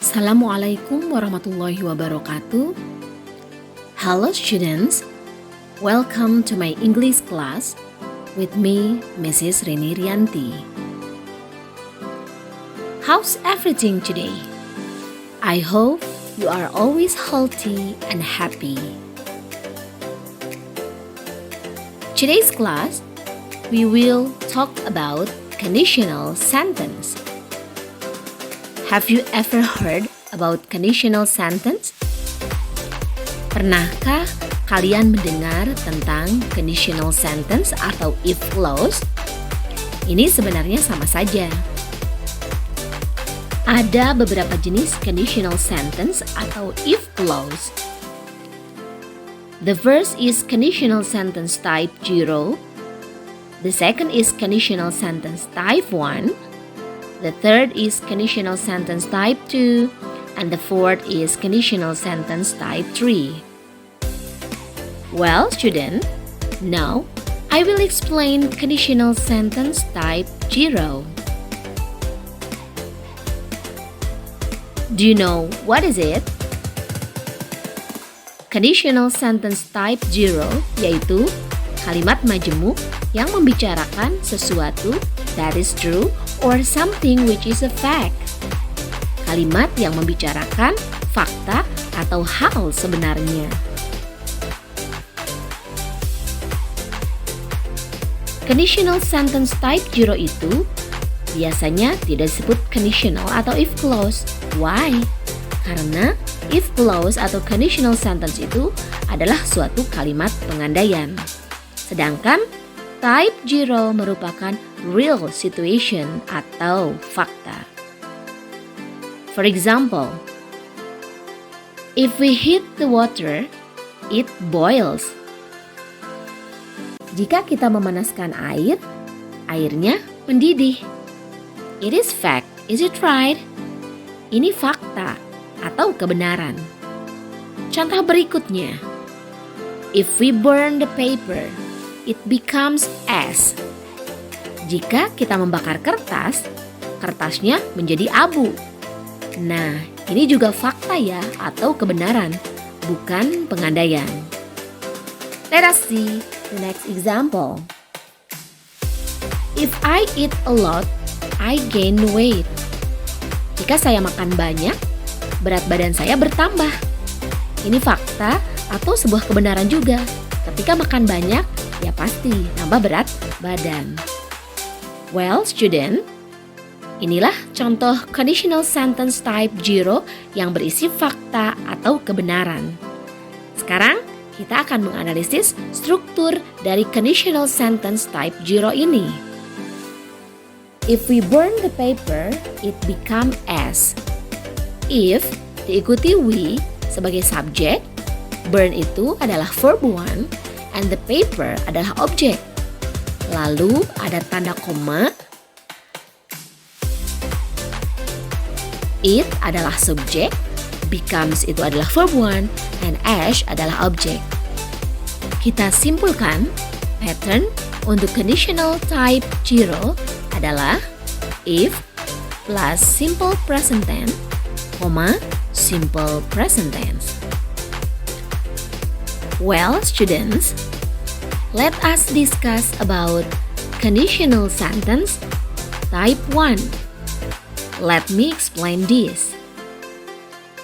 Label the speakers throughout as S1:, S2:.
S1: Assalamualaikum warahmatullahi wabarakatuh. Hello students, welcome to my English class with me, Mrs. Rini Rianti. How's everything today? I hope you are always healthy and happy. Today's class, we will talk about conditional sentence. Have you ever heard about conditional sentence? Pernahkah kalian mendengar tentang conditional sentence atau if clause? Ini sebenarnya sama saja. Ada beberapa jenis conditional sentence atau if clause. The first is conditional sentence type 0. The second is conditional sentence type 1. The third is conditional sentence type 2, and the fourth is conditional sentence type 3. Well, student, now I will explain conditional sentence type 0. Do you know what is it? Conditional sentence type 0 yaitu kalimat majemuk yang membicarakan sesuatu that is true or something which is a fact. Kalimat yang membicarakan fakta atau hal sebenarnya. Conditional sentence type 0 itu biasanya tidak disebut conditional atau if clause. Why? Karena if clause atau conditional sentence itu adalah suatu kalimat pengandaian. Sedangkan type 0 merupakan real situation atau fakta. For example, if we heat the water, it boils. Jika kita memanaskan air, airnya mendidih. It is fact, is it right? Ini fakta atau kebenaran. Contoh berikutnya, if we burn the paper, it becomes ash. Jika kita membakar kertas, kertasnya menjadi abu. Nah, ini juga fakta ya atau kebenaran, bukan pengandaian. Let us see the next example. If I eat a lot, I gain weight. Jika saya makan banyak, berat badan saya bertambah. Ini fakta atau sebuah kebenaran juga. Ketika makan banyak, ya pasti nambah berat badan. Well, student, inilah contoh conditional sentence type 0 yang berisi fakta atau kebenaran. Sekarang, kita akan menganalisis struktur dari conditional sentence type 0 ini. If we burn the paper, it become ash. If diikuti we sebagai subjek, burn itu adalah verb 1, and the paper adalah objek. Lalu ada tanda koma. It adalah subjek, becomes itu adalah verb 1, and ash adalah objek. Kita simpulkan, pattern untuk conditional type 0 adalah if plus simple present tense, simple present tense. Well, students, let us discuss about conditional sentence type 1. Let me explain this.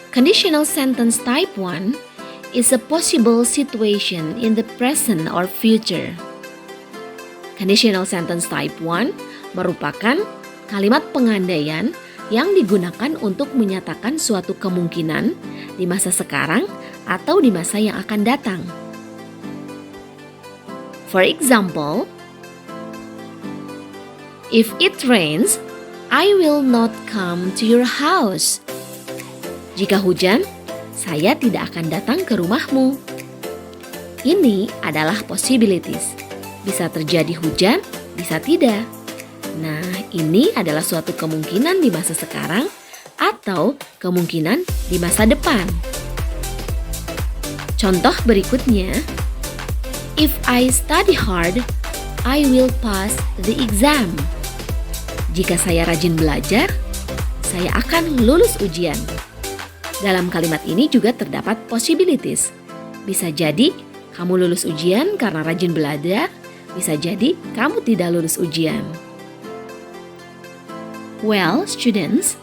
S1: Conditional sentence type 1 is a possible situation in the present or future. Conditional sentence type 1 merupakan kalimat pengandaian yang digunakan untuk menyatakan suatu kemungkinan di masa sekarang atau di masa yang akan datang. For example, if it rains, I will not come to your house. Jika hujan, saya tidak akan datang ke rumahmu. Ini adalah possibilities. Bisa terjadi hujan, bisa tidak. Nah, ini adalah suatu kemungkinan di masa sekarang atau kemungkinan di masa depan. Contoh berikutnya, if I study hard, I will pass the exam. Jika saya rajin belajar, saya akan lulus ujian. Dalam kalimat ini juga terdapat possibilities. Bisa jadi kamu lulus ujian karena rajin belajar, bisa jadi kamu tidak lulus ujian. Well, students,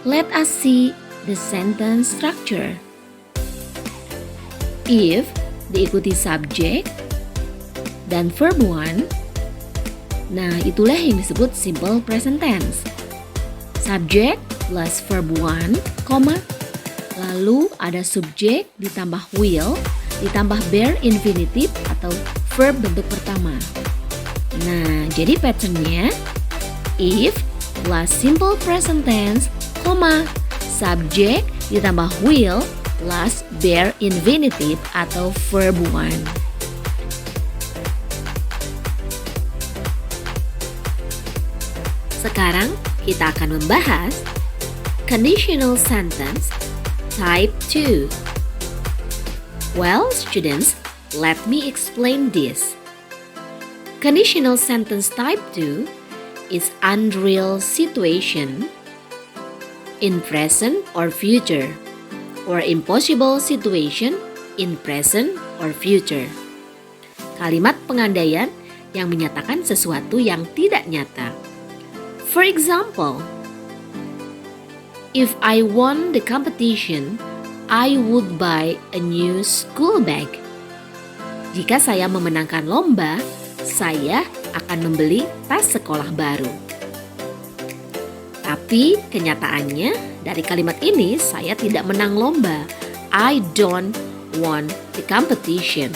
S1: let us see the sentence structure. If diikuti subject dan verb one, nah itulah yang disebut simple present tense. Subject plus verb one, lalu ada subjek ditambah will ditambah bare infinitive atau verb bentuk pertama. Nah, jadi patternnya if plus simple present tense, subjek ditambah will plus bare infinitive atau verb one. Sekarang kita akan membahas conditional sentence type 2. Well, students, let me explain this. Conditional sentence type 2 is unreal situation in present or future, or impossible situation in present or future. Kalimat pengandaian yang menyatakan sesuatu yang tidak nyata. For example, if I won the competition, I would buy a new school bag. Jika saya memenangkan lomba, saya akan membeli tas sekolah baru. Tapi kenyataannya dari kalimat ini saya tidak menang lomba. I don't won the competition.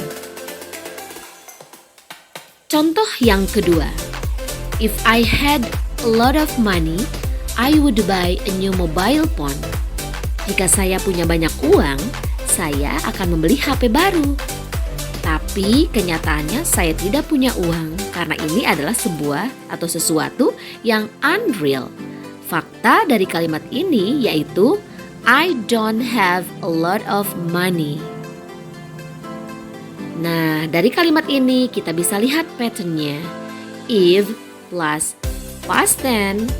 S1: Contoh yang kedua. If I had a lot of money, I would buy a new mobile phone. Jika saya punya banyak uang, saya akan membeli HP baru. Tapi kenyataannya saya tidak punya uang karena ini adalah sebuah atau sesuatu yang unreal. Fakta dari kalimat ini yaitu I don't have a lot of money. Nah, dari kalimat ini kita bisa lihat patternnya. If plus past tense,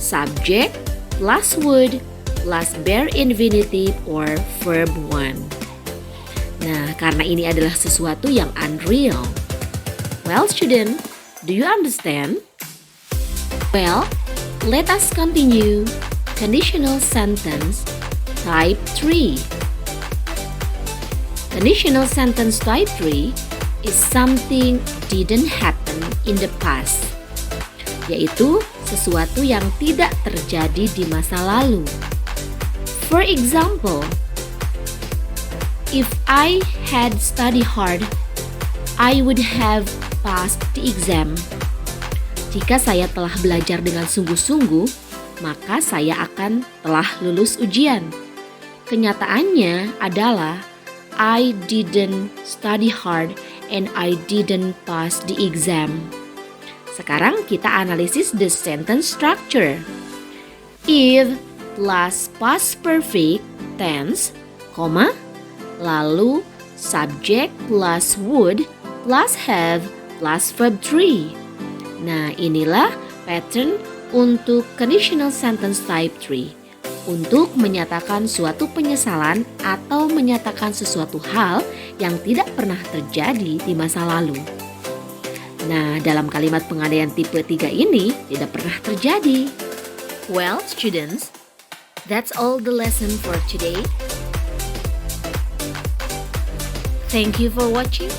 S1: subject plus would plus bare infinitive or verb one. Nah, karena ini adalah sesuatu yang unreal. Well, student, do you understand? Well, let us continue. Conditional sentence type 3. Conditional sentence type 3 is something didn't happen in the past, yaitu sesuatu yang tidak terjadi di masa lalu. For example, if I had studied hard, I would have passed the exam. Jika saya telah belajar dengan sungguh-sungguh, maka saya akan telah lulus ujian. Kenyataannya adalah I didn't study hard and I didn't pass the exam. Sekarang kita analisis the sentence structure. If plus past perfect tense, lalu subject plus would plus have plus verb 3. Nah, inilah pattern untuk conditional sentence type 3. Untuk menyatakan suatu penyesalan atau menyatakan sesuatu hal yang tidak pernah terjadi di masa lalu. Nah, dalam kalimat pengandaian tipe 3 ini tidak pernah terjadi. Well, students, that's all the lesson for today. Thank you for watching.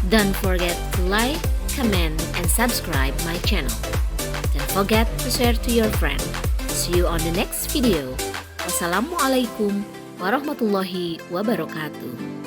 S1: Don't forget to like, comment, and subscribe my channel. Don't forget to share to your friend. See you on the next video. Wassalamualaikum warahmatullahi wabarakatuh.